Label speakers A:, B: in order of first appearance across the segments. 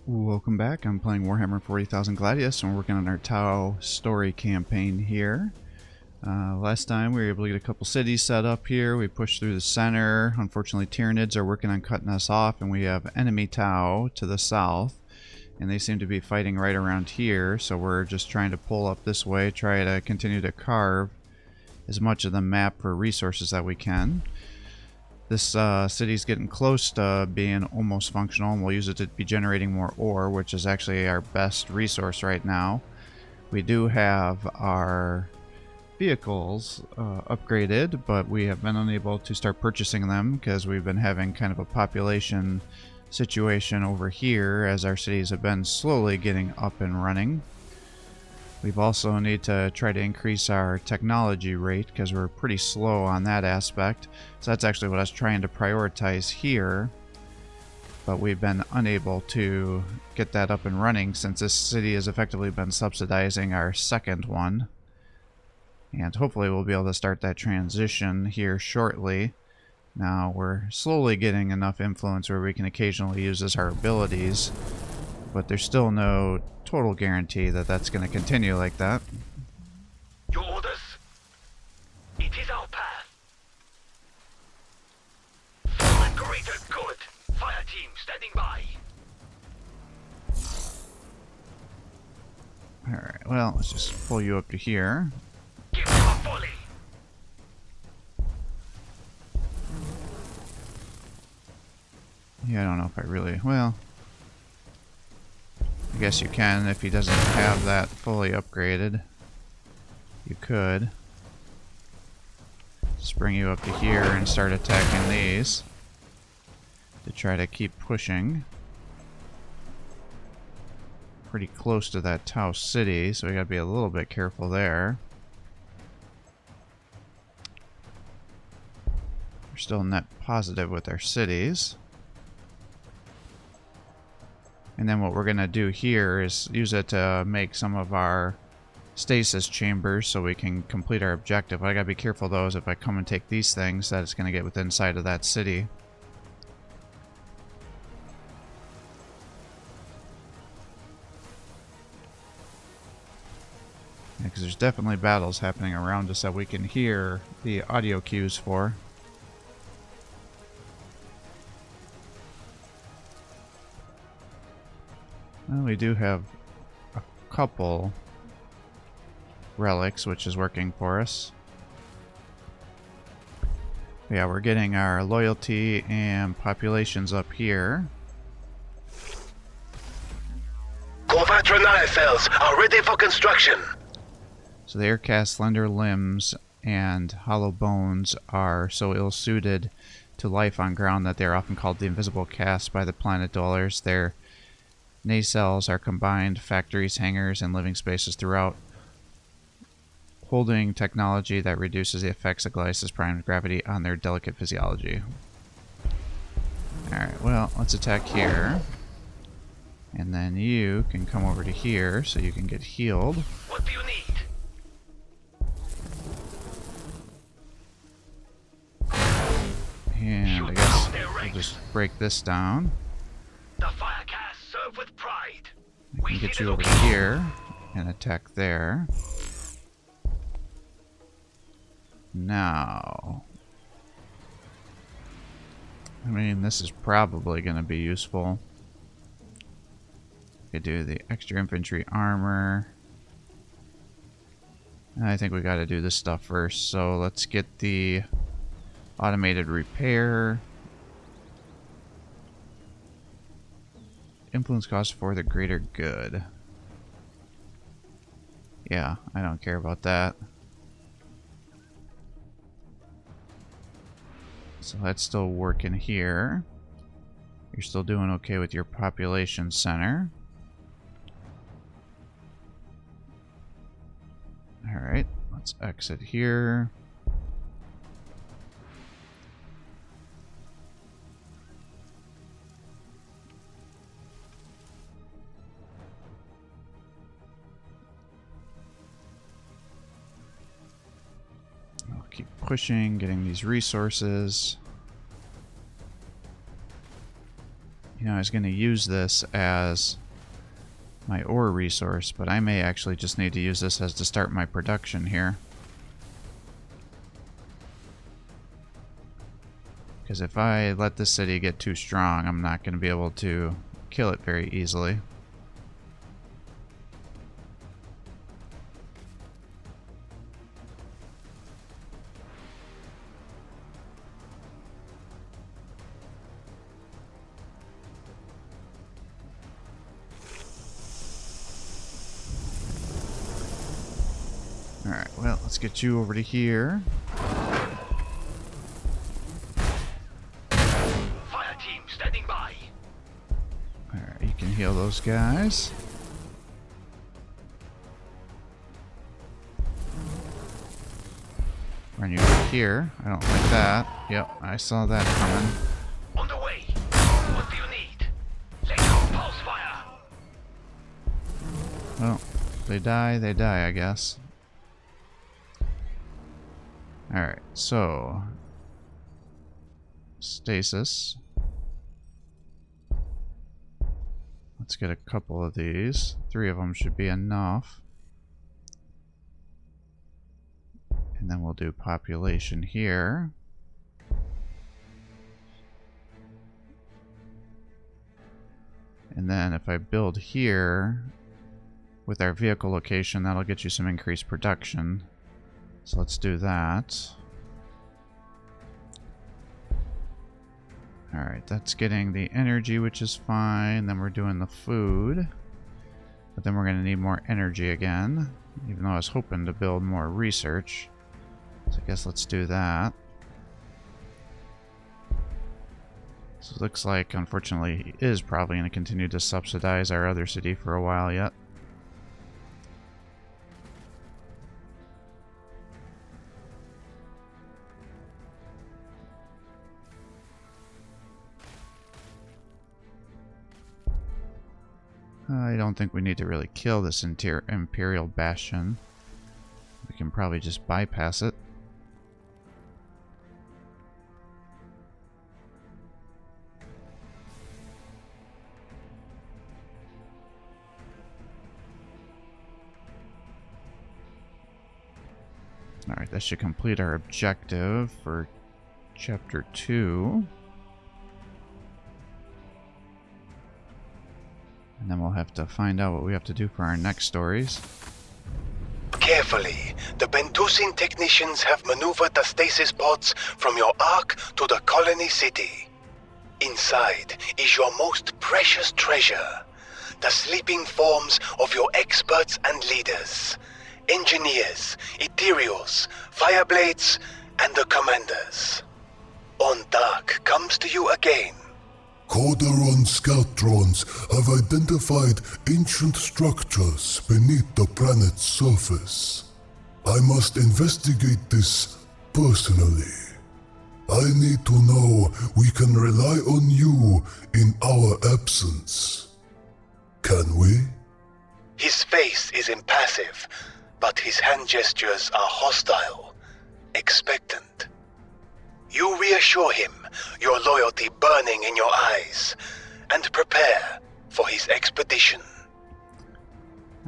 A: Welcome back. I'm playing Warhammer 40,000 Gladius, and we're working on our Tau story campaign here. Last time we were able to get a couple cities set up here. We pushed through the center. Unfortunately, Tyranids are working on cutting us off, and we have enemy Tau to the south, and they seem to be fighting right around here, so we're just trying to pull up this way, try to continue to carve as much of the map for resources that we can. This city's getting close to being almost functional, and we'll use it to be generating more ore, which is actually our best resource right now. We do have our vehicles upgraded, but we have been unable to start purchasing them because we've been having kind of a population situation over here as our cities have been slowly getting up and running. We've also need to try to increase our technology rate because we're pretty slow on that aspect. So that's actually what I was trying to prioritize here. But we've been unable to get that up and running since this city has effectively been subsidizing our second one. And hopefully we'll be able to start that transition here shortly. Now we're slowly getting enough influence where we can occasionally use as our abilities. But there's still no total guarantee that that's going to continue like that.
B: Your orders? It is our path. For the greater good. Fire team standing by.
A: Alright, well, let's just pull you up to here.
B: Give them a volley.
A: Yeah, I don't know if I really... Well, I guess you can if he doesn't have that fully upgraded. You could. Just bring you up to here and start attacking these to try to keep pushing. Pretty close to that Tau city, so we gotta be a little bit careful there. We're still net positive with our cities. And then what we're going to do here is use it to make some of our stasis chambers so we can complete our objective. What I gotta be careful though is if I come and take these things that it's going to get within sight of that city. Yeah, because there's definitely battles happening around us that we can hear the audio cues for. Well, we do have a couple relics, which is working for us. Yeah, we're getting our loyalty and populations up here.
B: Convertible cells are ready for construction.
A: So the aircast slender limbs and hollow bones are so ill-suited to life on ground that they are often called the invisible cast by the planet dwellers. Their nacelles are combined factories, hangars, and living spaces throughout, holding technology that reduces the effects of Gladius' prime gravity on their delicate physiology. Alright, well, let's attack here. And then you can come over to here so you can get healed.
B: What do you need?
A: And I guess we'll just break this down.
B: The firecast serve with pride.
A: I can get you over here and attack there. Now, I mean, this is probably going to be useful. We could do the extra infantry armor. I think we got to do this stuff first. So let's get the automated repair. Influence cost for the greater good. Yeah, I don't care about that. So that's still working here. You're still doing okay with your population center. Alright, let's exit here. Keep pushing, getting these resources. You know, was going to use this as my ore resource, but I may actually just need to use this as to start my production here. Because if I let this city get too strong, I'm not going to be able to kill it very easily. Alright, well, let's get you over to here.
B: Fire team standing by.
A: Alright, you can heal those guys. Run you over here. I don't like that. Yep, I saw that coming.
B: On the way. What do you need? Let go pulse fire.
A: Well, if they die, I guess. Alright, so stasis. Let's get a couple of these. 3 of them should be enough. And then we'll do population here. And then if I build here with our vehicle location, that'll get you some increased production. So let's do that. Alright, that's getting the energy, which is fine. Then we're doing the food. But then we're going to need more energy again. Even though I was hoping to build more research. So I guess let's do that. So it looks like, unfortunately, he is probably going to continue to subsidize our other city for a while yet. I don't think we need to really kill this Imperial Bastion. We can probably just bypass it. Alright, that should complete our objective for Chapter 2. And then we'll have to find out what we have to do for our next stories.
B: Carefully, the Bentusin technicians have maneuvered the stasis pods from your Ark to the colony city. Inside is your most precious treasure, the sleeping forms of your experts and leaders, engineers, ethereals, fireblades, and the commanders. Ondark comes to you again.
C: Corderon scout drones have identified ancient structures beneath the planet's surface. I must investigate this personally. I need to know we can rely on you in our absence. Can we?
B: His face is impassive, but his hand gestures are hostile, expectant. You reassure him, your loyalty burning in your eyes, and prepare for his expedition.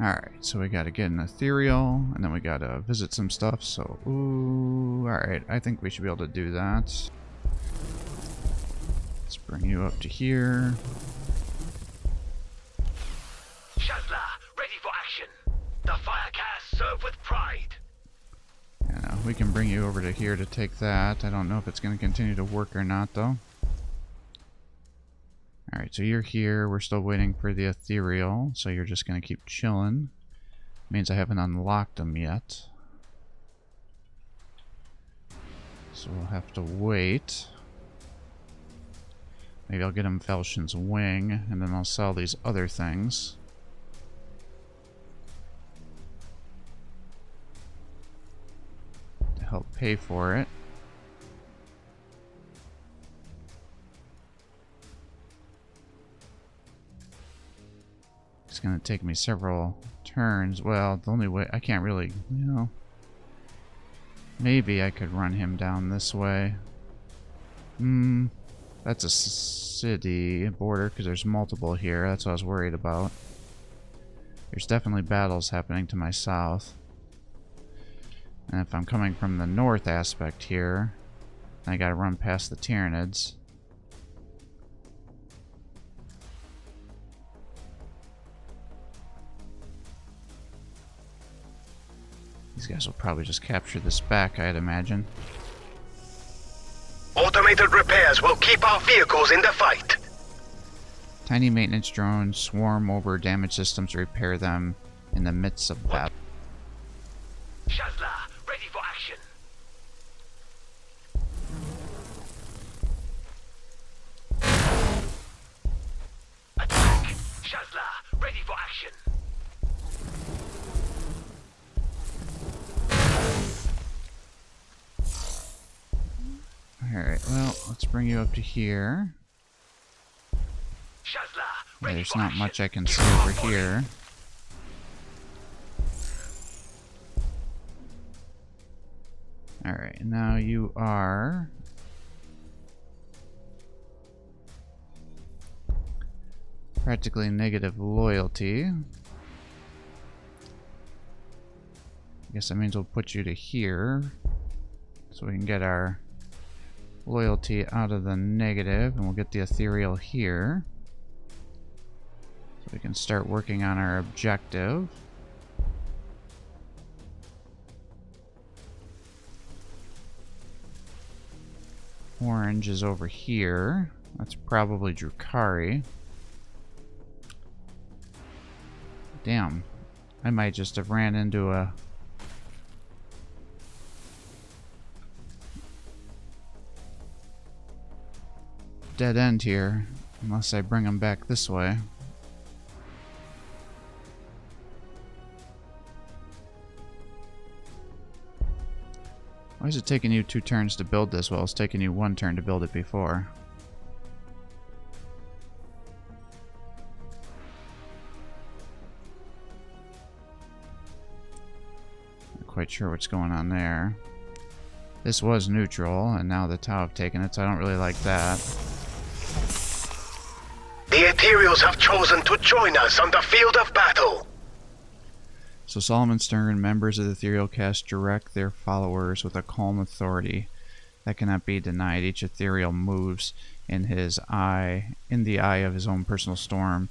A: Alright, so we gotta get an ethereal, and then we gotta visit some stuff, so ooh, alright, I think we should be able to do that. Let's bring you up to here.
B: Shazla, ready for action. The Firecast serve with pride.
A: Yeah, no, we can bring you over to here to take that. I don't know if it's going to continue to work or not, though. Alright, so you're here. We're still waiting for the ethereal, so you're just going to keep chilling. Means I haven't unlocked them yet. So we'll have to wait. Maybe I'll get him Felshin's Wing, and then I'll sell these other things. To help pay for it. It's gonna take me several turns. Well, the only way I can't really, you know. Maybe I could run him down this way. That's a city border because there's multiple here. That's what I was worried about. There's definitely battles happening to my south. And if I'm coming from the north aspect here, I gotta run past the Tyranids. These guys will probably just capture this back, I'd imagine.
B: Automated repairs will keep our vehicles in the fight.
A: Tiny maintenance drones swarm over damaged systems to repair them in the midst of battle.
B: Shazla, ready for action. Attack! Shazla, ready for action.
A: Alright, well, let's bring you up to here.
B: Shazla,
A: Yeah,
B: ready
A: there's
B: for
A: not
B: action.
A: much I can see over here. Alright, now you are... practically negative loyalty. I guess that means we'll put you to here. So we can get our loyalty out of the negative, and we'll get the ethereal here. So we can start working on our objective. Orange is over here. That's probably Drukhari. Damn. I might just have ran into a... dead end here, unless I bring them back this way. Why is it taking you 2 turns to build this while it's taking you 1 turn to build it before? Not quite sure what's going on there. This was neutral, and now the Tau have taken it, so I don't really like that.
B: The Ethereals have chosen to join us on the field of battle.
A: So Solomon Stern, members of the Ethereal Caste direct their followers with a calm authority that cannot be denied. Each Ethereal moves in the eye of his own personal storm,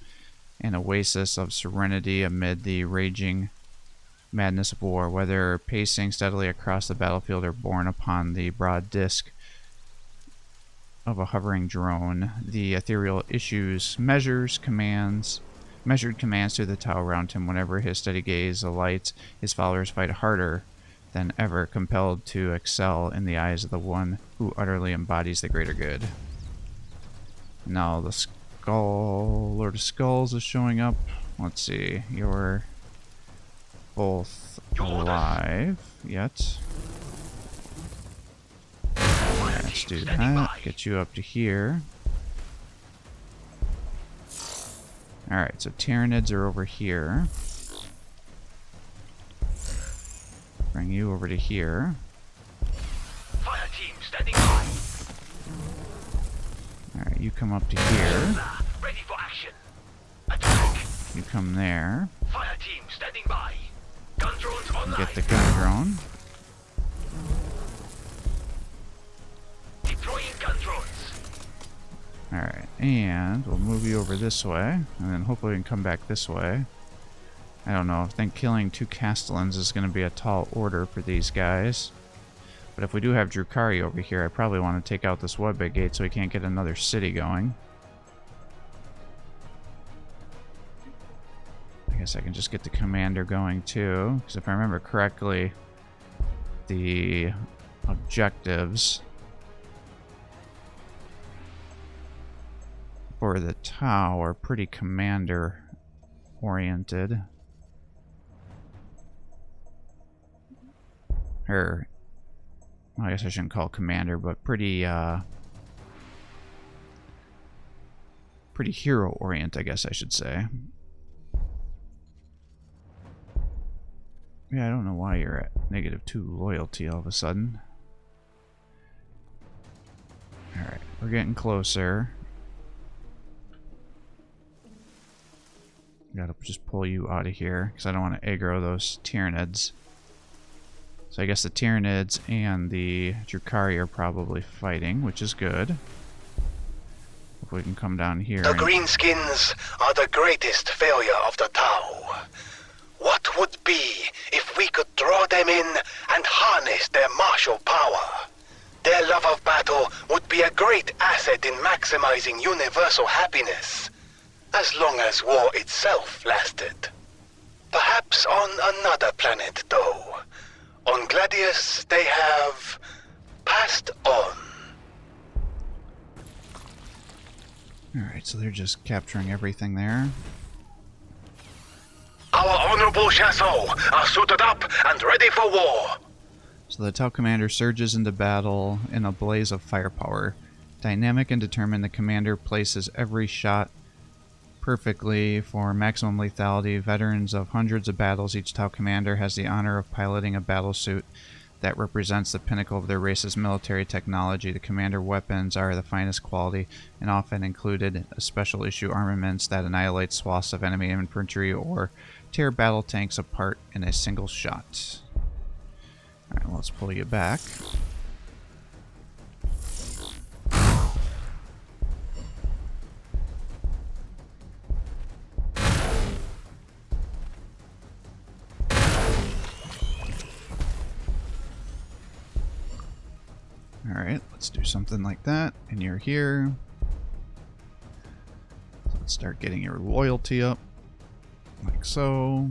A: an oasis of serenity amid the raging madness of war, whether pacing steadily across the battlefield or borne upon the broad disk of a hovering drone. The Ethereal issues measured commands to the Tau around him. Whenever his steady gaze alights, his followers fight harder than ever, compelled to excel in the eyes of the one who utterly embodies the greater good. Now the Lord of Skulls is showing up. Let's see, you're both alive yet. Let's do that. Get you up to here. Alright, so Tyranids are over here. Bring you over to here.
B: Fire team standing by.
A: Alright, you come up to here.
B: Ready for action. Attack.
A: You come there.
B: Fire team standing by. Gun drones online.
A: Get the gun drone.
B: Deploying gun drones.
A: Alright, and we'll move you over this way, and then hopefully we can come back this way. I don't know, I think killing 2 Castellans is going to be a tall order for these guys. But if we do have Drukhari over here, I probably want to take out this Webbe Gate so we can't get another city going. I guess I can just get the commander going too, because if I remember correctly, the objectives for the Tau are pretty commander oriented. Or, well, I guess I shouldn't call it commander, but pretty hero oriented, I guess I should say. Yeah, I don't know why you're at -2 loyalty all of a sudden. Alright, We're getting closer. Gotta just pull you out of here, because I don't want to aggro those Tyranids. So I guess the Tyranids and the Drukhari are probably fighting, which is good. If we can come down here.
B: The Greenskins are the greatest failure of the Tau. What would be if we could draw them in and harness their martial power? Their love of battle would be a great asset in maximizing universal happiness. As long as war itself lasted. Perhaps on another planet, though. On Gladius, they have passed on.
A: Alright, so they're just capturing everything there.
B: Our honorable Chasseurs are suited up and ready for war.
A: So the Tau commander surges into battle in a blaze of firepower. Dynamic and determined, the commander places every shot perfectly for maximum lethality. Veterans of hundreds of battles, each Tau commander has the honor of piloting a battlesuit that represents the pinnacle of their race's military technology. The commander weapons are the finest quality and often included special issue armaments that annihilate swaths of enemy infantry or tear battle tanks apart in a single shot. Alright, well, let's pull you back. Alright, let's do something like that. And you're here. So let's start getting your loyalty up. Like so.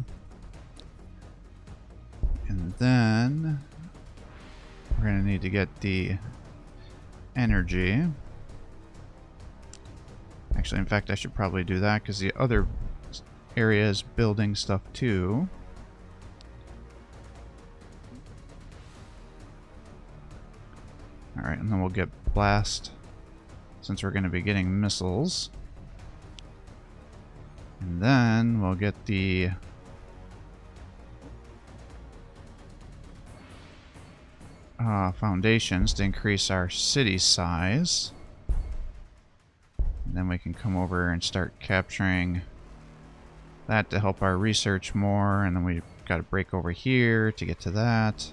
A: And then we're going to need to get the energy. Actually, in fact, I should probably do that because the other area is building stuff too. Alright, and then we'll get blast since we're going to be getting missiles. And then we'll get the foundations to increase our city size. And then we can come over and start capturing that to help our research more. And then we've got to break over here to get to that.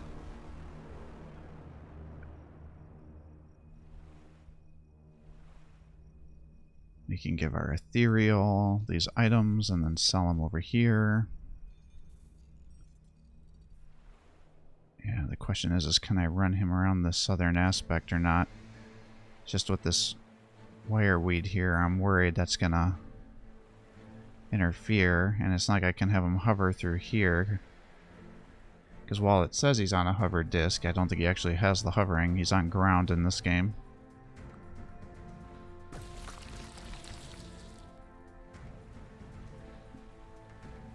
A: We can give our ethereal these items and then sell them over here. Yeah, the question is can I run him around the southern aspect or not? Just with this wire weed here, I'm worried that's gonna interfere, and it's not like I can have him hover through here. Because while it says he's on a hover disk, I don't think he actually has the hovering. He's on ground in this game.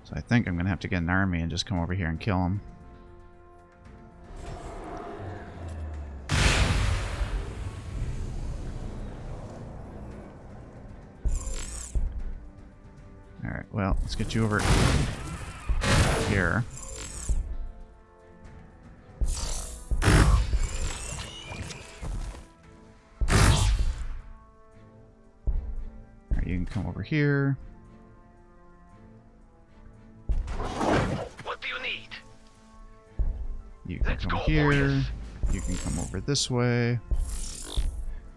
A: So I think I'm going to have to get an army and just come over here and kill him. Alright, well, let's get you over here. Alright, you can come over here. You can come here, you can come over this way,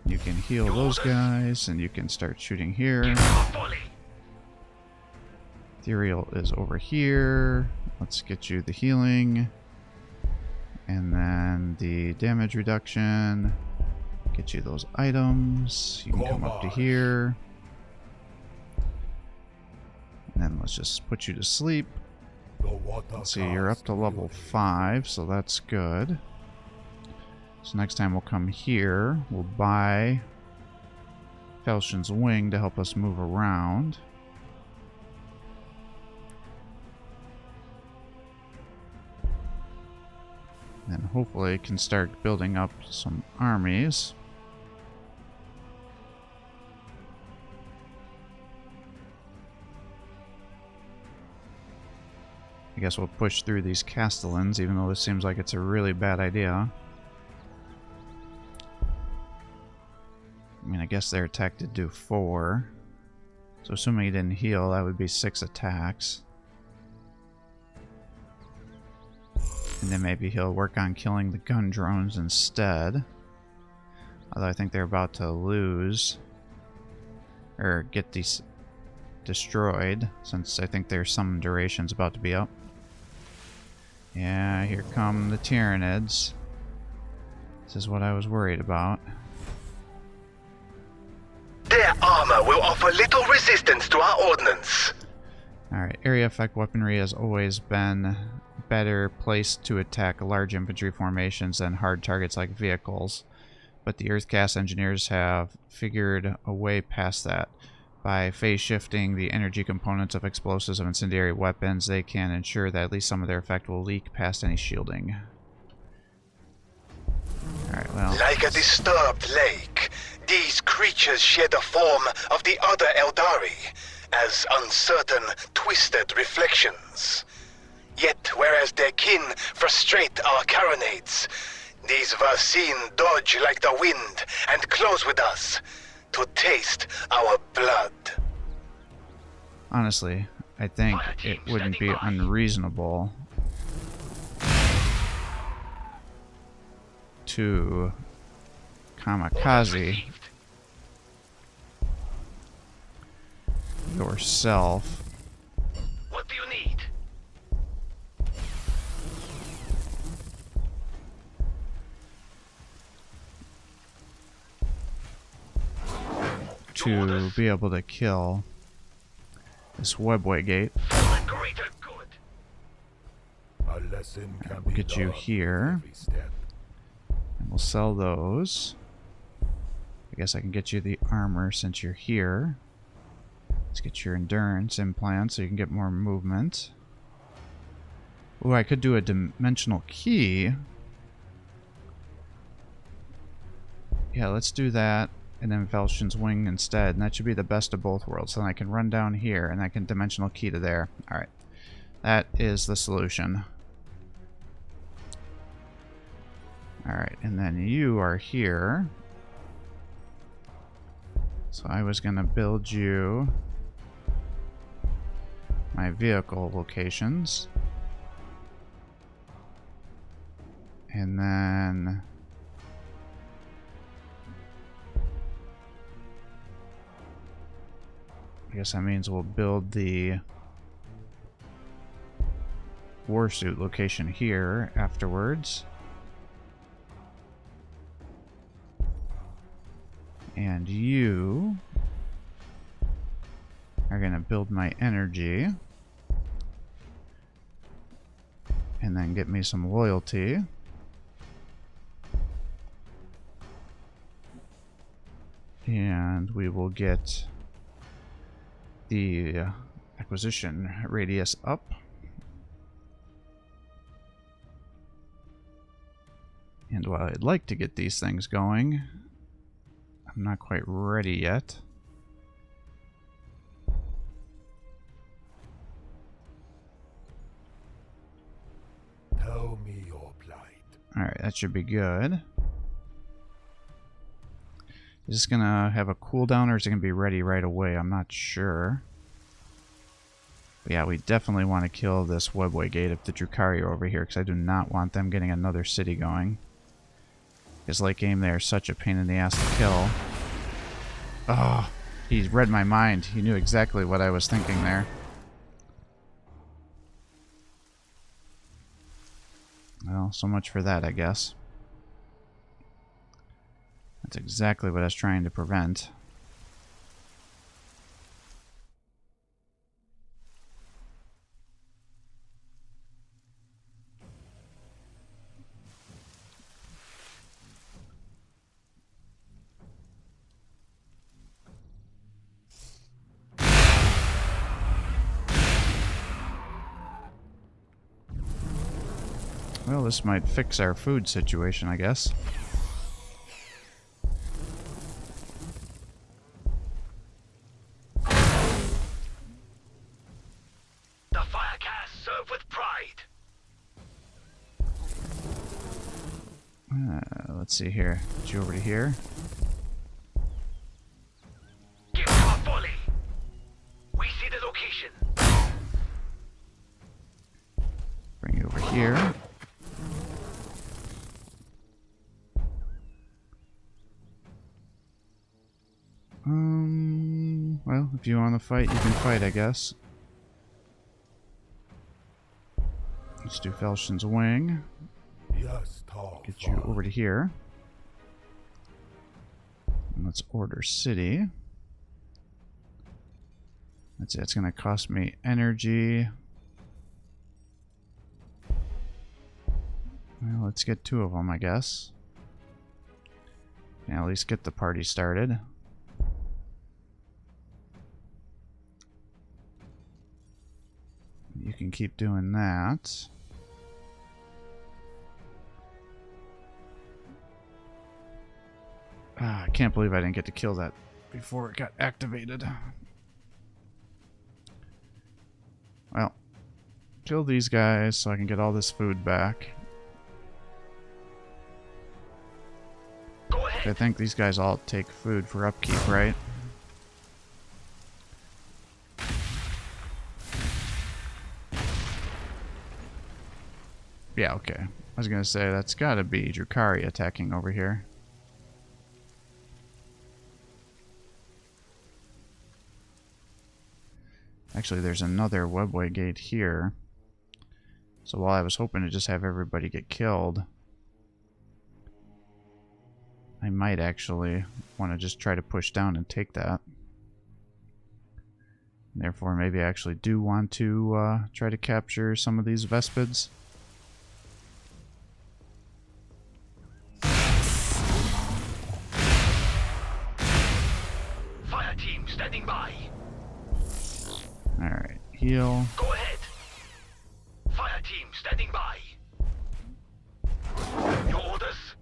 A: you can heal those guys, and you can start shooting here. Ethereal is over here. Let's get you the healing. And then the damage reduction. Get you those items. You can come up to here. And then let's just put you to sleep. Let's see, you're up to level 5, so that's good. So next time we'll come here. We'll buy Felshen's Wing to help us move around. And hopefully can start building up some armies. I guess we'll push through these Castellans, even though this seems like it's a really bad idea. I mean, I guess their attack did do 4. So assuming he didn't heal, that would be 6 attacks. And then maybe he'll work on killing the gun drones instead. Although I think they're about to lose. Or get these destroyed, since I think their summon duration's about to be up. Yeah, here come the Tyranids. This is what I was worried about.
B: Their armor will offer little resistance to our ordnance.
A: Alright, area effect weaponry has always been better placed to attack large infantry formations than hard targets like vehicles. But the Earthcast engineers have figured a way past that. By phase shifting the energy components of explosives of incendiary weapons, they can ensure that at least some of their effect will leak past any shielding. Alright, well.
B: Like a disturbed lake, these creatures share the form of the other Eldari, as uncertain, twisted reflections. Yet, whereas their kin frustrate our carronades, these Varsine dodge like the wind and close with us to taste our blood.
A: Honestly, I think it wouldn't be unreasonable to kamikaze yourself.
B: What do you need?
A: To be able to kill this webway gate. We'll get you here. And we'll sell those. I guess I can get you the armor since you're here. Let's get your endurance implant so you can get more movement. Ooh, I could do a dimensional key. Yeah, let's do that. And then Velshin's Wing instead, and that should be the best of both worlds. So then I can run down here, and I can dimensional key to there. Alright. That is the solution. Alright, and then you are here. So I was going to build you my vehicle locations. And then I guess that means we'll build the warsuit location here afterwards. And you are going to build my energy. And then get me some loyalty. And we will get the acquisition radius up. And while I'd like to get these things going, I'm not quite ready yet.
C: Tell me your plight.
A: Alright, that should be good. Is this gonna have a cooldown or is it gonna be ready right away? I'm not sure. But yeah, we definitely want to kill this webway gate of the Drukhari over here because I do not want them getting another city going. Because late game they are such a pain in the ass to kill. Oh, he read my mind. He knew exactly what I was thinking there. Well, so much for that, I guess. That's exactly what I was trying to prevent. Well, this might fix our food situation, I guess.
B: The Firecast serve with pride.
A: Let's see here. Get you over to here. here. Well, if you want to fight, you can fight, I guess. Let's do Felshen's Wing.
C: Yes,
A: Get you over to here. And let's order city. That's it. It's going to cost me energy. Well, let's get 2 of them, I guess. Yeah, at least get the party started. You can keep doing that. I can't believe I didn't get to kill that before it got activated. Well, kill these guys so I can get all this food back. I think these guys all take food for upkeep, right? Yeah, okay. I was gonna say, that's gotta be Drukhari attacking over here. Actually, there's another webway gate here. So while I was hoping to just have everybody get killed, I might actually want to just try to push down and take that. Therefore, maybe I actually do want to try to capture some of these Vespids.
B: Fire team standing by.
A: Alright, heal.
B: Go ahead. Fire team standing by. Your orders?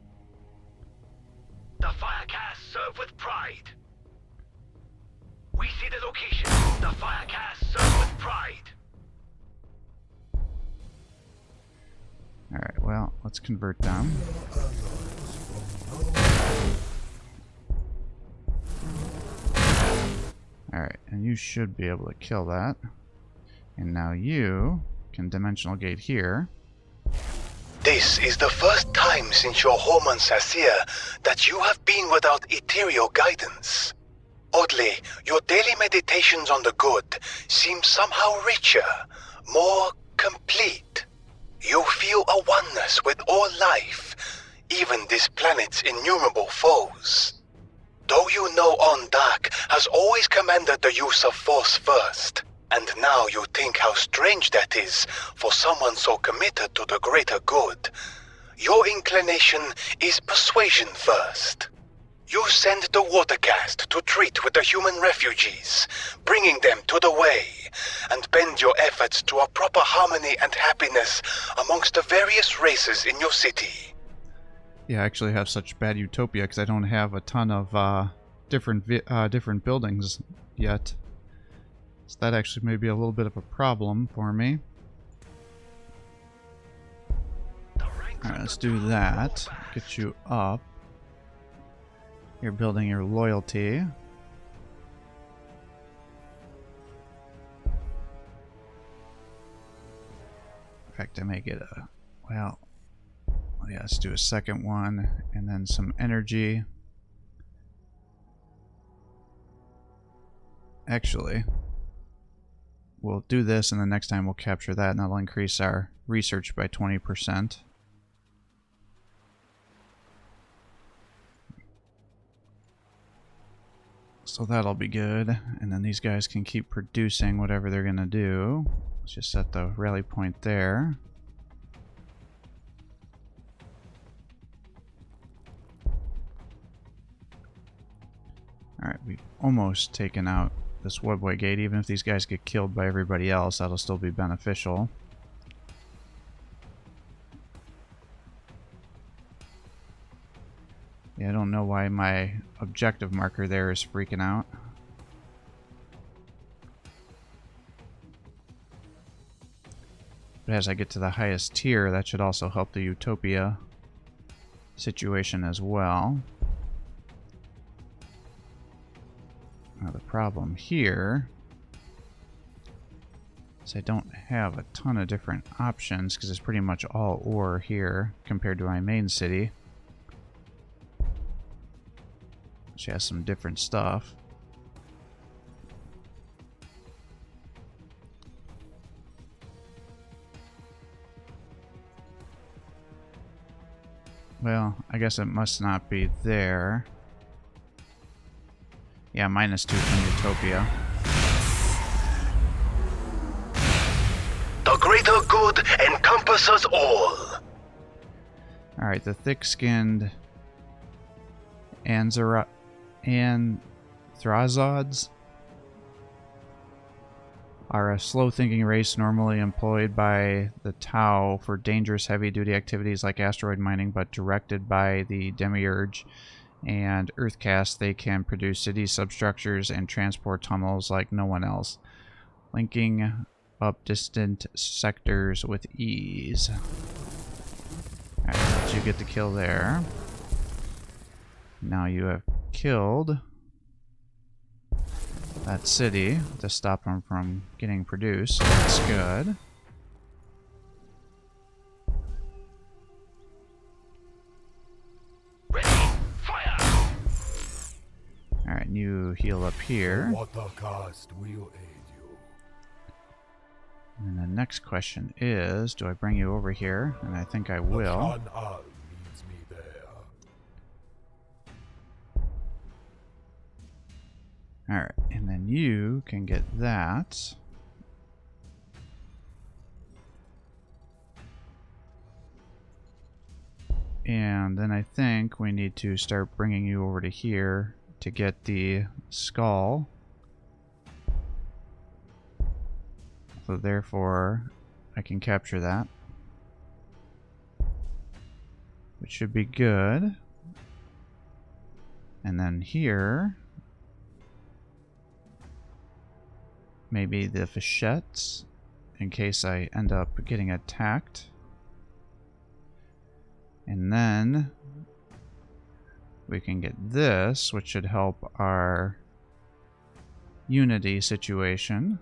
B: The Firecast serve with pride. We see the location. The Firecast serve with pride.
A: Alright, well, let's convert them. Alright, and you should be able to kill that. And now you can dimensional gate here.
B: This is the first time since your home on Sasir that you have been without ethereal guidance. Oddly, your daily meditations on the good seem somehow richer, more complete. You feel a oneness with all life, even this planet's innumerable foes. Though you know Ondak has always commanded the use of force first, and now you think how strange that is for someone so committed to the greater good, your inclination is persuasion first. You send the Watercast to treat with the human refugees, bringing them to the way, and bend your efforts to a proper harmony and happiness amongst the various races in your city.
A: Yeah, I actually have such bad utopia because I don't have a ton of different buildings yet. So that actually may be a little bit of a problem for me. Alright, let's do that. Get you up. You're building your loyalty. In fact, I may get a... well... yeah, let's do a second one, and then some energy. Actually, we'll do this, and the next time we'll capture that, and that'll increase our research by 20%. So that'll be good, and then these guys can keep producing whatever they're gonna do. Let's just set the rally point there. Alright, we've almost taken out this webway gate. Even if these guys get killed by everybody else, that'll still be beneficial. Yeah, I don't know why my objective marker there is freaking out. But as I get to the highest tier, that should also help the Utopia situation as well. Now the problem here So I don't have a ton of different options because it's pretty much all ore here compared to my main city. She has some different stuff. Well, I guess it must not be there. Yeah, -2 from Utopia.
B: The greater good encompasses all.
A: Alright, the thick-skinned Anthrazoids are a slow-thinking race normally employed by the Tau for dangerous heavy-duty activities like asteroid mining, but directed by the Demiurge and Earthcast, they can produce city substructures and transport tunnels like no one else, linking up distant sectors with ease. Alright, you get the kill there. Now you have killed that city to stop them from getting produced, so that's good.
B: Ready, fire!
A: Alright, you heal up here.
C: Watercast will aid you.
A: And the next question is, do I bring you over here? And I think I will.
C: Al leads me there.
A: Alright, and then you can get that. And then I think we need to start bringing you over to here to get the skull. So therefore, I can capture that. Which should be good. And then here, maybe the fichettes, in case I end up getting attacked. And then we can get this, which should help our unity situation.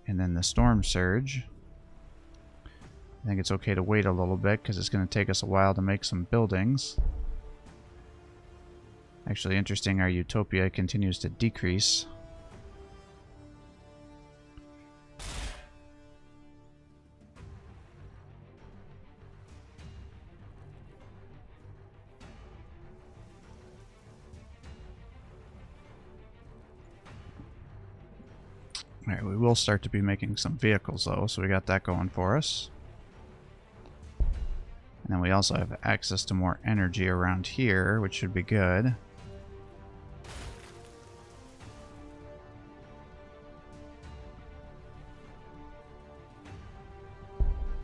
A: And then the storm surge. I think it's okay to wait a little bit because it's going to take us a while to make some buildings. Actually, interesting, our Utopia continues to decrease. Alright, we will start to be making some vehicles though, so we got that going for us. And then we also have access to more energy around here, which should be good.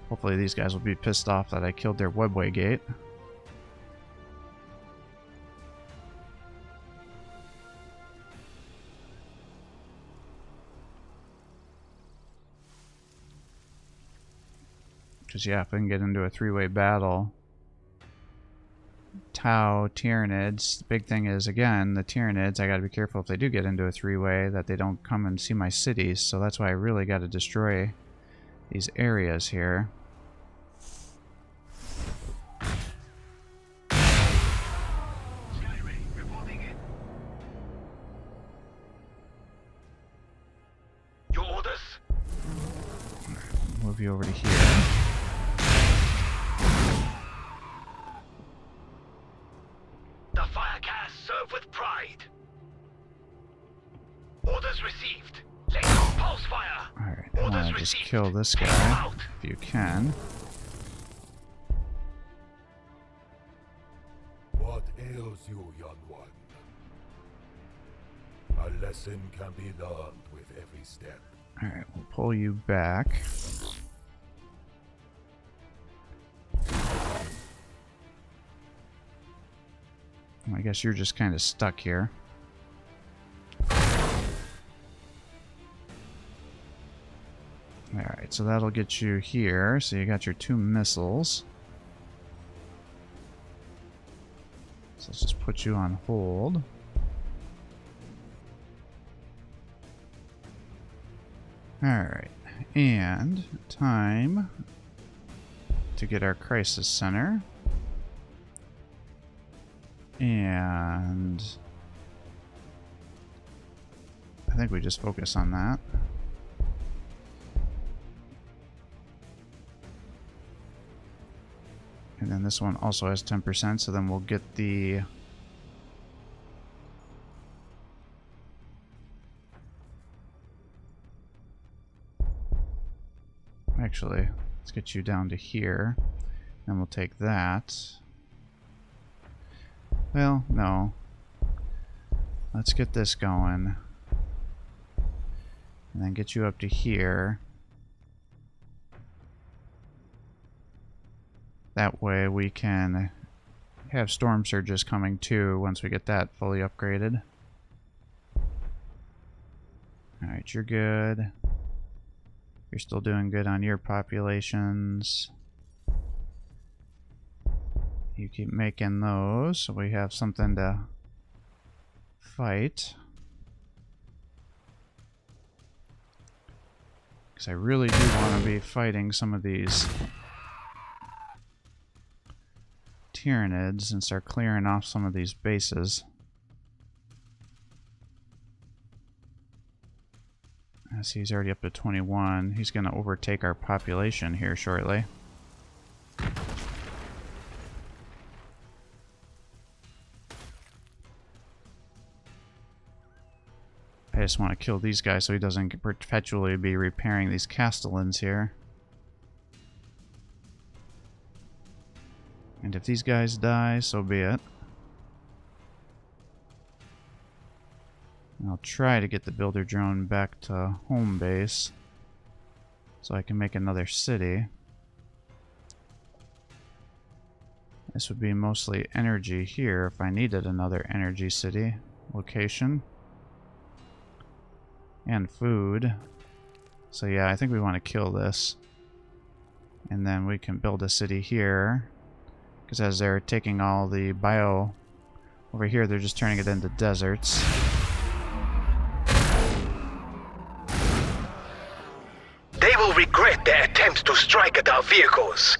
A: Hopefully these guys will be pissed off that I killed their webway gate. Because, yeah, if I can get into a three-way battle, Tau, Tyranids, the big thing is, again, the Tyranids, I gotta be careful if they do get into a three-way that they don't come and see my cities, so that's why I really gotta destroy these areas here.
B: Your orders?
A: Move you over to here.
B: The Firecast serve with pride. Orders received. Laser pulse fire.
A: Alright, I wanna just
B: received.
A: kill this
B: Take
A: guy,
B: him out.
A: if you can.
C: What ails you, young one? A lesson can be learned with every step.
A: Alright, we'll pull you back. I guess you're just kind of stuck here. Alright, so that'll get you here. So you got your 2 missiles. So let's just put you on hold. Alright, and time to get our crisis center. And I think we just focus on that. And then this one also has 10%, so then we'll get the... Actually, let's get you down to here. And we'll take that. Well, no. Let's get this going. And then get you up to here. That way we can have storm surges coming too once we get that fully upgraded. Alright, you're good. You're still doing good on your populations. You keep making those so we have something to fight. Because I really do want to be fighting some of these Tyranids and start clearing off some of these bases. I see he's already up to 21. He's going to overtake our population here shortly. I just want to kill these guys so he doesn't perpetually be repairing these castellans here. And if these guys die, so be it. I'll try to get the builder drone back to home base so I can make another city. This would be mostly energy here if I needed another energy city location. And food. So yeah, I think we want to kill this. And then we can build a city here. Because as they're taking all the bio over here, they're just turning it into deserts.
B: They will regret their attempts to strike at our vehicles.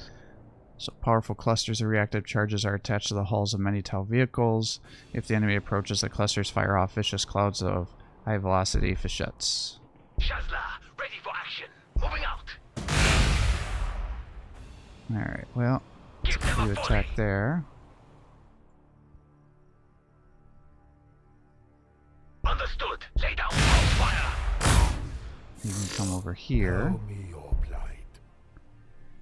A: So powerful clusters of reactive charges are attached to the hulls of many Tau vehicles. If the enemy approaches, the clusters fire off vicious clouds of high-velocity fichettes.
B: Shazla, ready for action. Moving out.
A: Alright, well, you attack there.
B: Understood. Lay down fire.
A: You can come over here.
C: Tell me your plight.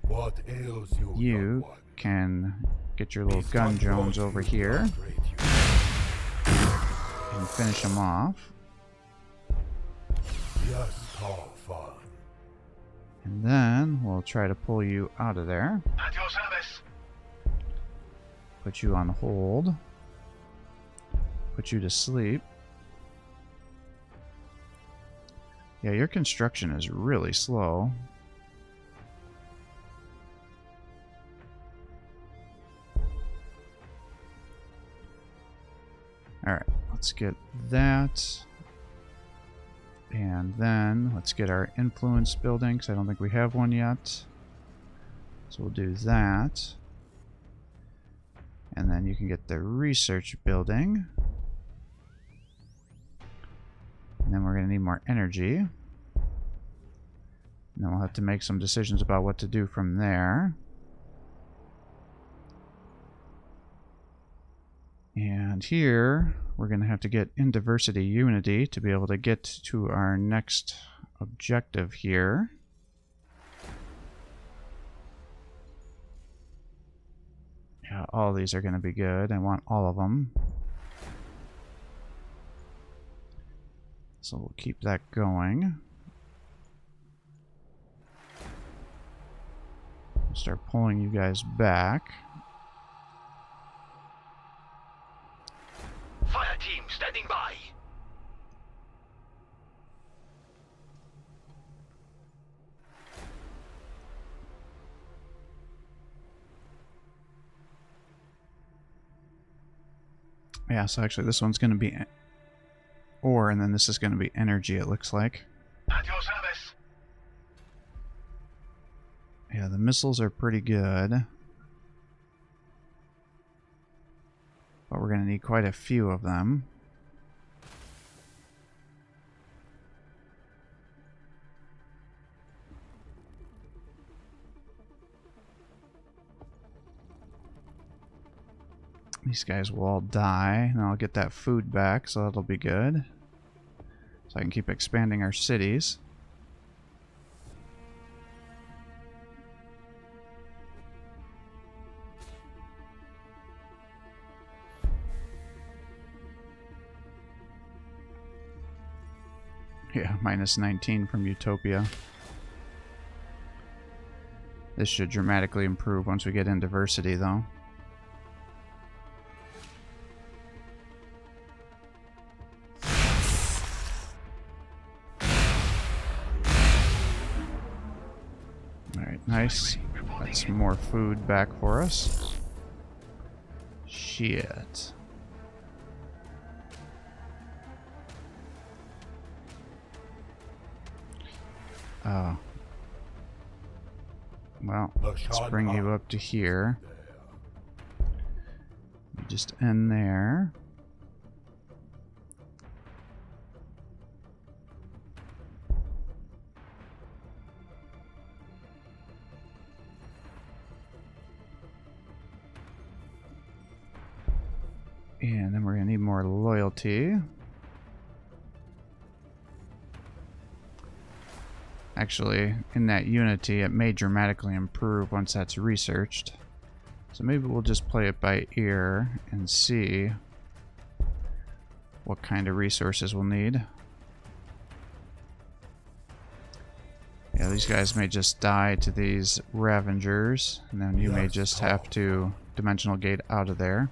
C: What ails you, young
A: You
C: one?
A: can get your little gun drones over here and finish them off.
C: Just have fun.
A: And then we'll try to pull you out of there.
B: At your service.
A: Put you on hold. Put you to sleep. Yeah, your construction is really slow. Alright, let's get that. And then let's get our influence building, because I don't think we have one yet. So we'll do that. And then you can get the research building. And then we're going to need more energy. And then we'll have to make some decisions about what to do from there. And here, we're going to have to get in diversity unity to be able to get to our next objective here. Yeah, all these are going to be good. I want all of them. So we'll keep that going. We'll start pulling you guys back.
B: Fire team standing by.
A: Yeah, so actually this one's going to be ore, and then this is going to be energy, it looks like.
B: At your service.
A: Yeah, the missiles are pretty good. But we're going to need quite a few of them. These guys will all die, and I'll get that food back, so that'll be good. So I can keep expanding our cities. Yeah, minus 19 from Utopia. This should dramatically improve once we get in diversity, though. Alright, nice. That's more food back for us. Shit. Oh. Well, let's bring you up to here. You just end there. And then we're going to need more loyalty. Actually, in that unity, it may dramatically improve once that's researched. So maybe we'll just play it by ear and see what kind of resources we'll need. Yeah, these guys may just die to these Ravengers, and then you may just have to dimensional gate out of there.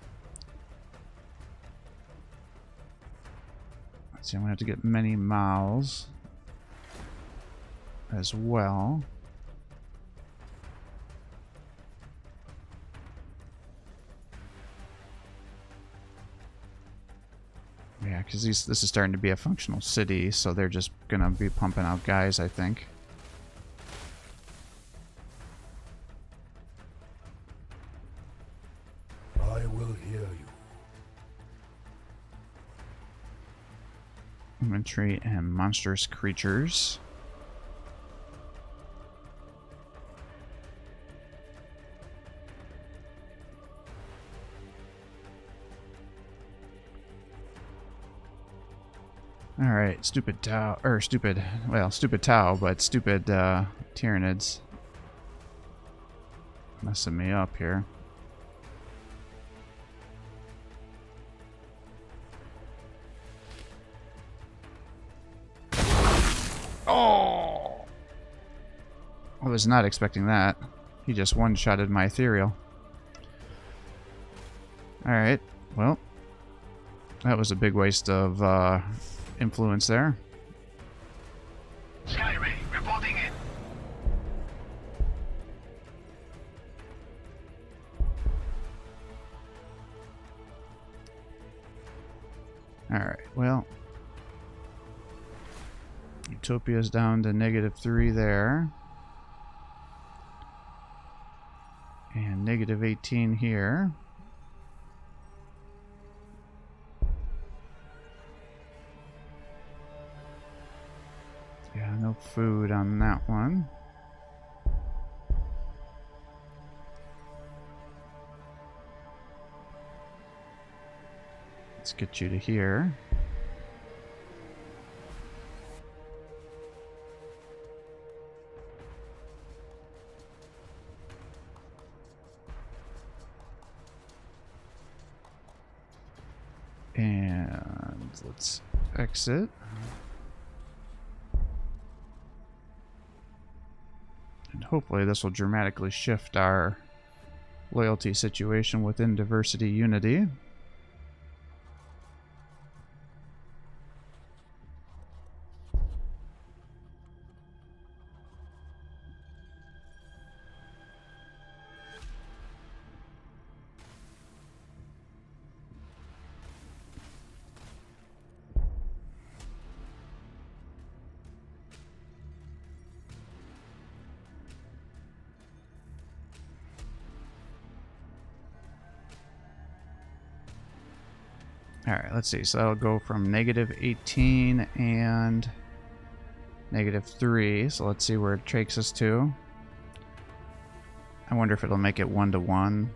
A: Let's see, I'm going to have to get many mouths as well. Yeah, because this is starting to be a functional city, so they're just going to be pumping out guys, I think.
C: I will hear you.
A: Infantry and monstrous creatures. Alright, stupid Tau, or stupid Tau, but stupid Tyranids. Messing me up here. Oh! I was not expecting that. He just one-shotted my ethereal. Alright, well. That was a big waste of influence there.
B: Skyray, reporting in.
A: Alright, well. Utopia's down to -3 there. And -18 here. Yeah, no food on that one. Let's get you to here. And let's exit. And hopefully this will dramatically shift our loyalty situation within diversity unity. Alright, let's see. So that'll go from -18 and -3. So let's see where it takes us to. I wonder if it'll make it 1-to-1.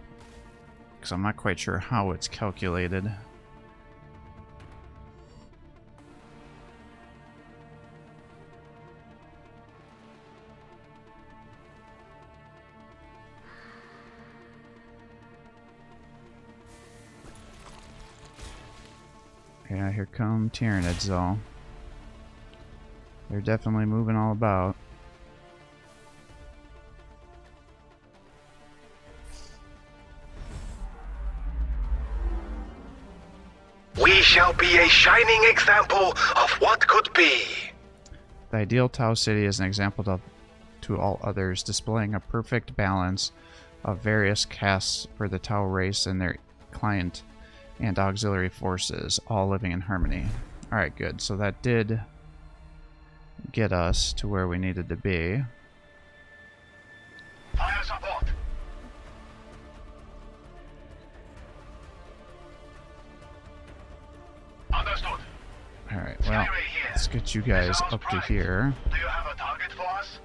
A: Because I'm not quite sure how it's calculated. Yeah, here come Tyranids, though. They're definitely moving all about.
B: We shall be a shining example of what could be.
A: The ideal Tau city is an example to all others, displaying a perfect balance of various castes for the Tau race and their client and auxiliary forces, all living in harmony. Alright, good. So that did get us to where we needed to be.
B: Fire support. Understood.
A: Alright, well, let's get you guys up to here.
B: Do you have a target for us?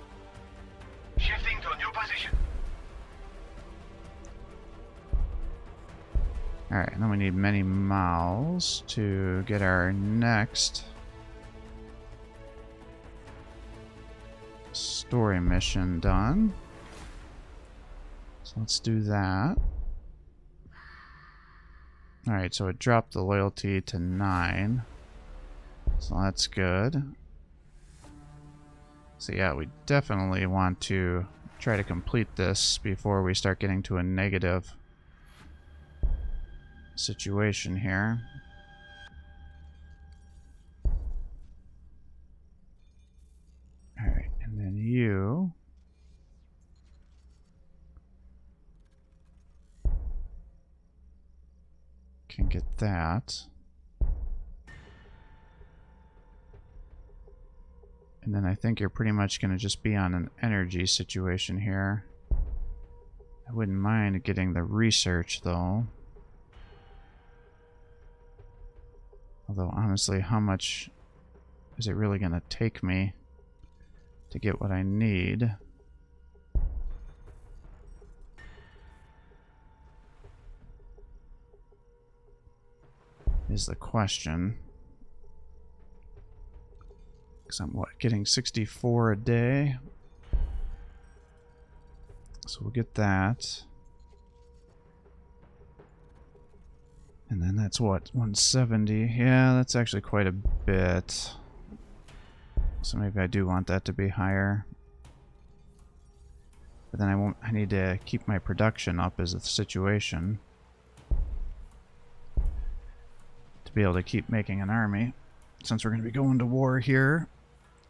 B: Shifting to a new position.
A: Alright, and then we need many miles to get our next story mission done. So let's do that. Alright, so it dropped the loyalty to 9. So that's good. So yeah, we definitely want to try to complete this before we start getting to a negative situation here. Alright, and then you can get that. And then I think you're pretty much going to just be on an energy situation here. I wouldn't mind getting the research though. Although honestly, how much is it really going to take me to get what I need? Is the question. Because I'm what, getting 64 a day? So we'll get that. And then that's what, 170? Yeah, that's actually quite a bit. So maybe I do want that to be higher. But then I need to keep my production up as a situation. To be able to keep making an army. Since we're going to be going to war here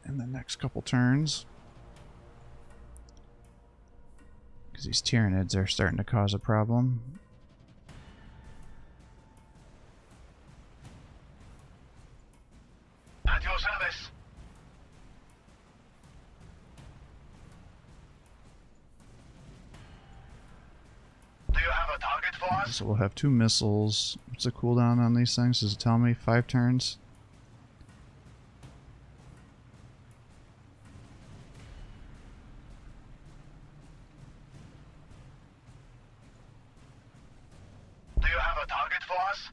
A: in the next couple turns. Because these Tyranids are starting to cause a problem.
B: At your service. Do you have a target for us?
A: So we'll have 2 missiles. What's the cooldown on these things? Does it tell me? 5 turns?
B: Do you have a target for us?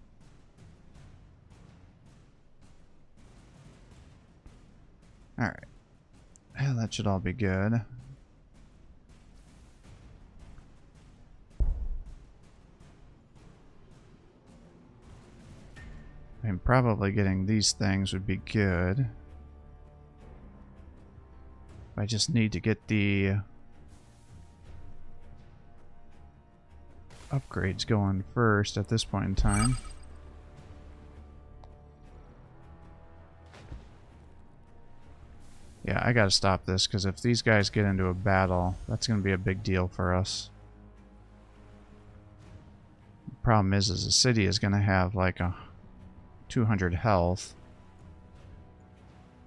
A: Alright. Yeah, that should all be good. I mean, probably getting these things would be good. I just need to get the upgrades going first at this point in time. Yeah, I gotta stop this, because if these guys get into a battle, that's gonna be a big deal for us. The problem is the city is gonna have like a 200 health,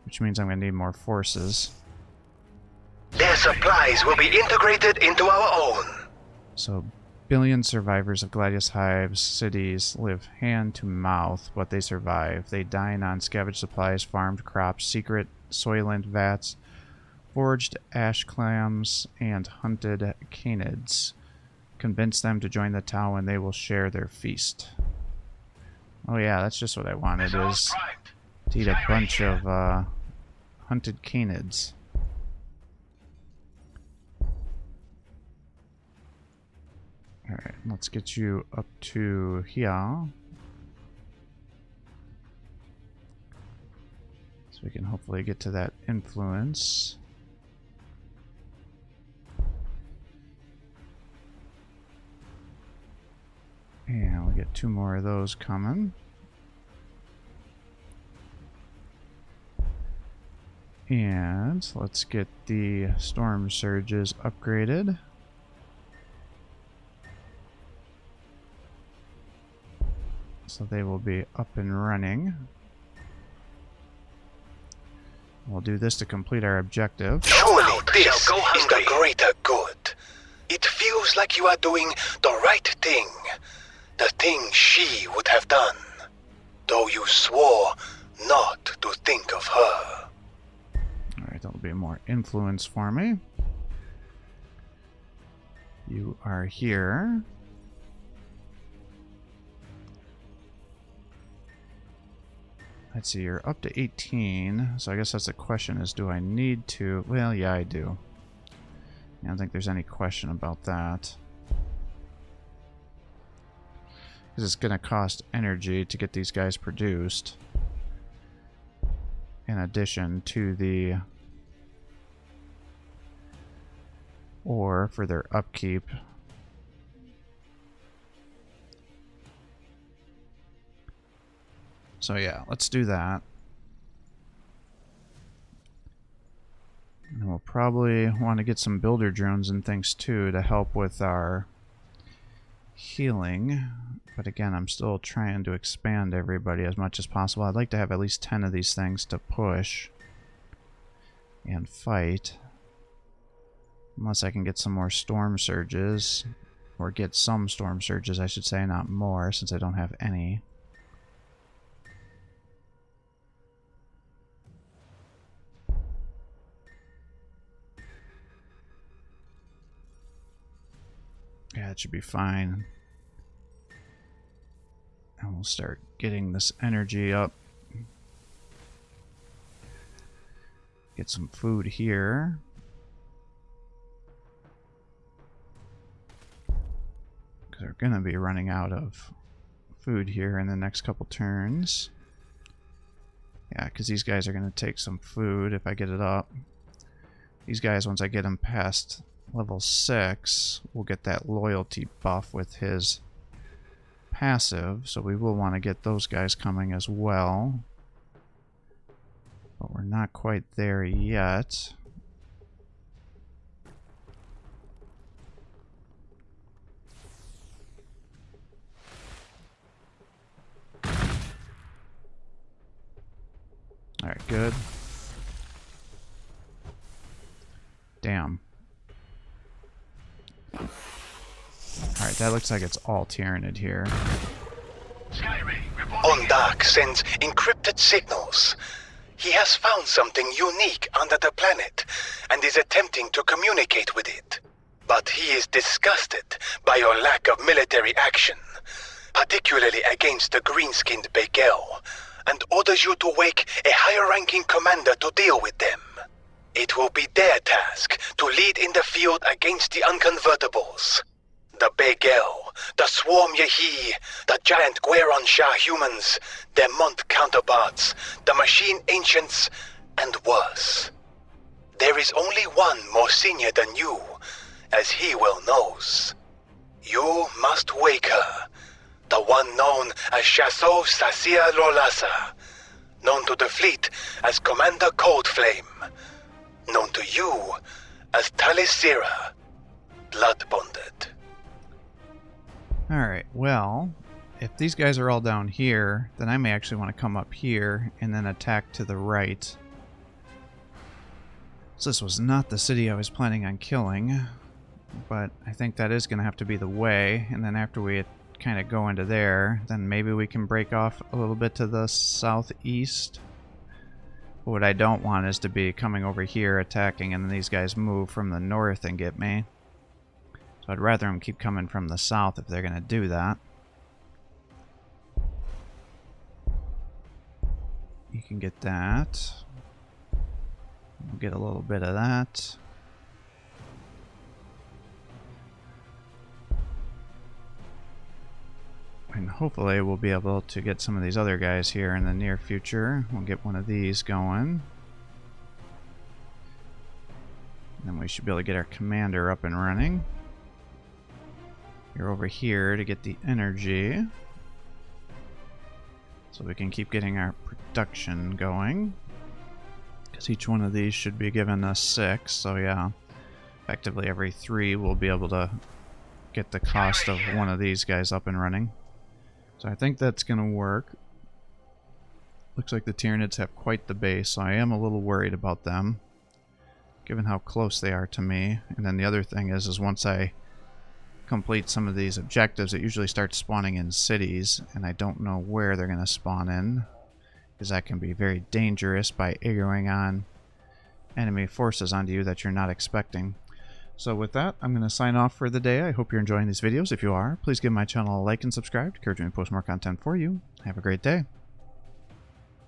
A: which means I'm gonna need more forces.
B: Their supplies will be integrated into our own.
A: So billion survivors of Gladius Hive's cities live hand to mouth what they survive. They dine on scavenged supplies, farmed crops, secret soylent vats, forged ash clams, and hunted canids. Convince them to join the town and they will share their feast. Oh yeah, that's just what I wanted, is to eat a bunch of hunted canids. Alright, let's get you up to here. So we can hopefully get to that influence. And we'll get 2 more of those coming. And let's get the storm surges upgraded. So they will be up and running. We'll do this to complete our objective.
B: Surely this is the greater good. It feels like you are doing the right thing. The thing she would have done. Though you swore not to think of her.
A: Alright, that'll be more influence for me. You are here. Let's see, you're up to 18, so I guess that's the question, is do I need to... Well, yeah, I do. I don't think there's any question about that. Because it's going to cost energy to get these guys produced. In addition to the... Or for their upkeep. So yeah, let's do that. And we'll probably want to get some builder drones and things too to help with our healing. But again, I'm still trying to expand everybody as much as possible. I'd like to have at least 10 of these things to push and fight. Unless I can get some more storm surges. Or get some storm surges, I should say, not more, since I don't have any. Yeah, it should be fine. And we'll start getting this energy up. Get some food here. Because we're going to be running out of food here in the next couple turns. Yeah, because these guys are going to take some food if I get it up. These guys, once I get them past level 6, we'll get that loyalty buff with his passive, so we will want to get those guys coming as well. But we're not quite there yet. Alright, good. Damn. Alright, that looks like it's all Tyranid here.
B: Ondak sends encrypted signals. He has found something unique under the planet and is attempting to communicate with it. But he is disgusted by your lack of military action, particularly against the green-skinned Begel, and orders you to wake a higher-ranking commander to deal with them. It will be their task to lead in the field against the Unconvertibles. The Begel, the Swarm Yahi, the giant Gueron Shah humans, their Mont counterparts, the Machine Ancients, and worse. There is only one more senior than you, as he well knows. You must wake her, the one known as Chassot Sasia Lolasa, known to the fleet as Commander Coldflame, known to you as Talisira, Blood-bonded.
A: Alright, well, if these guys are all down here, then I may actually want to come up here and then attack to the right. So this was not the city I was planning on killing. But I think that is going to have to be the way, and then after we kind of go into there, then maybe we can break off a little bit to the southeast. But what I don't want is to be coming over here attacking and then these guys move from the north and get me. So I'd rather them keep coming from the south if they're going to do that. You can get that. We'll get a little bit of that. And hopefully we'll be able to get some of these other guys here in the near future. We'll get one of these going. And then we should be able to get our commander up and running. You're over here to get the energy. So we can keep getting our production going. Because each one of these should be giving us 6. So yeah, effectively every 3 we'll be able to get the cost of one of these guys up and running. So I think that's going to work. Looks like the Tyranids have quite the base, so I am a little worried about them, given how close they are to me. And then the other thing is once I complete some of these objectives, it usually starts spawning in cities, and I don't know where they're going to spawn in, because that can be very dangerous by aggroing on enemy forces onto you that you're not expecting. So with that, I'm going to sign off for the day. I hope you're enjoying these videos. If you are, please give my channel a like and subscribe to encourage me to post more content for you. Have a great day.